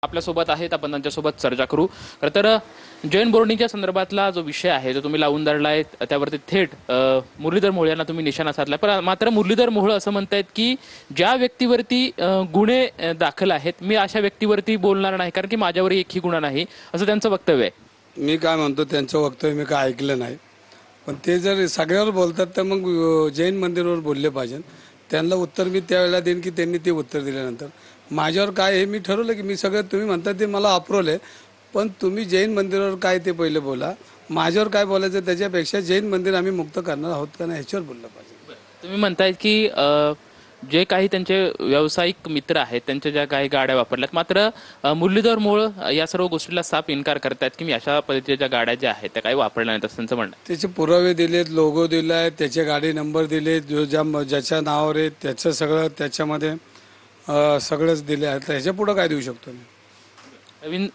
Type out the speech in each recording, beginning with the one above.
आपल्यासोबत आहेत, आपण त्यांच्यासोबत चर्चा करू. खरं तर जैन बोर्डिंगच्या संदर्भातला जो विषय आहे जो तुम्ही लावून धरलाय त्यावरती थेट मुरलीधर मोहोळ यांना तुम्ही निशाणा साधलाय. पण मात्र मुरलीधर मोहोळ असं म्हणतायत की ज्या व्यक्तीवरती गुन्हे दाखल आहेत मी अशा व्यक्तीवरती बोलणार नाही कारण की माझ्यावर एकही गुन्हा नाही असं त्यांचं वक्तव्य आहे. मी काय म्हणतो त्यांचं वक्तव्य मी काय ऐकलं नाही, पण ते जर सगळ्यावर बोलतात तर मग जैन मंदिरावर बोलले पाहिजे. त्यांना उत्तर मी त्यावेळेला देईन की त्यांनी ते उत्तर दिल्यानंतर माझ्यावर काय हे मी ठरवलं की मी सगळं तुम्ही म्हणता ते मला अप्रूव्हल आहे, पण तुम्ही जैन मंदिरावर काय ते पहिले बोला. माझ्यावर काय बोलायचं त्याच्यापेक्षा जैन मंदिर आम्ही मुक्त करणार आहोत का नाही ह्याच्यावर बोललं पाहिजे. तुम्ही म्हणतायत की जे काही त्यांचे व्यावसायिक मित्र आहेत त्यांच्या ज्या काही गाड्या वापरल्यात, मात्र मुरलीधर मोहोळ या सर्व गोष्टीला साफ इन्कार करतायत की मी अशा पद्धतीच्या ज्या गाड्या ज्या आहेत त्या काही वापरल्या नाहीत असं त्यांचं म्हणणं आहे. त्याचे पुरावे दिलेत, लोगो दिलाय, त्याचे गाडी नंबर दिले, ज्याच्या नावावर आहे त्याचं सगळं त्याच्यामध्ये सगळंच दिले आहे. तर ह्याच्या पुढं काय देऊ शकतो मी. नवीन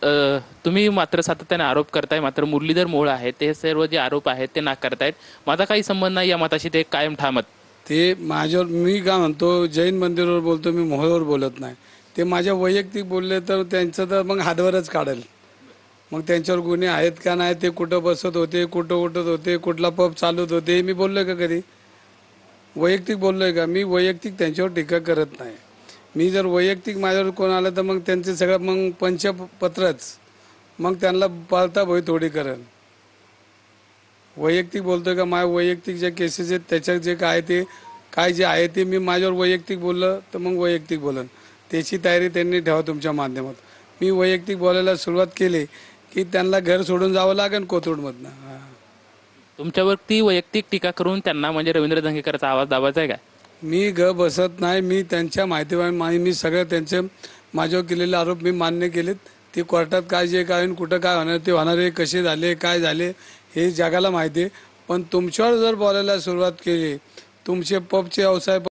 तुम्ही मात्र सातत्याने आरोप करताय, मात्र मुरलीधर मोहोळ आहेत ते सर्व जे आरोप आहेत ते नाकारतायत. माझा काही संबंध नाही या मताशी, ते कायम ठामत. ते माझ्यावर मी काय म्हणतो जैन मंदिरावर बोलतो, मी मोहोळवर बोलत नाही. ते माझ्या वैयक्तिक बोलले तर त्यांचं तर मग हातवरच काढेल. मग त्यांच्यावर गुन्हे आहेत का नाही, ते कुठं बसत होते, कुठं उठत होते, कुठला पब चालवत होते, मी बोललोय का कधी? वैयक्तिक बोललोय का? मी वैयक्तिक त्यांच्यावर टीका करत नाही. मी जर वैयक्तिक माझ्यावर कोण आलं तर मग त्यांचे सगळं मग पंचपत्रच मग त्यांना पाळता भोय थोडी करेल. वैयक्तिक बोलतोय का? माझ्या वैयक्तिक जे केसेस आहेत त्याच्यात जे काय ते काय जे आहे ते मी माझ्यावर वैयक्तिक बोललं तर मग वैयक्तिक बोलन. त्याची तयारी त्यांनी ठेवा तुमच्या माध्यमात. मी वैयक्तिक बोलायला सुरुवात केली की त्यांना घर सोडून जावं लागेल कोथरूडमधनं. तुमच्यावरती वैयक्तिक टीका करून त्यांना म्हणजे रवींद्र धंगेकरचा आवाज दाबायचा आहे का? मी बसत नाही. मी त्यांच्या माहितीप्रमाणे मी सगळं त्यांचे माझ्यावर केलेले आरोप मी मान्य केलेत. ते कोर्टात काय जे काय कुठं काय होणार ते होणार आहे, कसे झाले काय झाले हे जगाला माहिती आहे. पण तुमच्यावर जर बोलायला सुरुवात केली, तुमचे पबचे व्यवसाय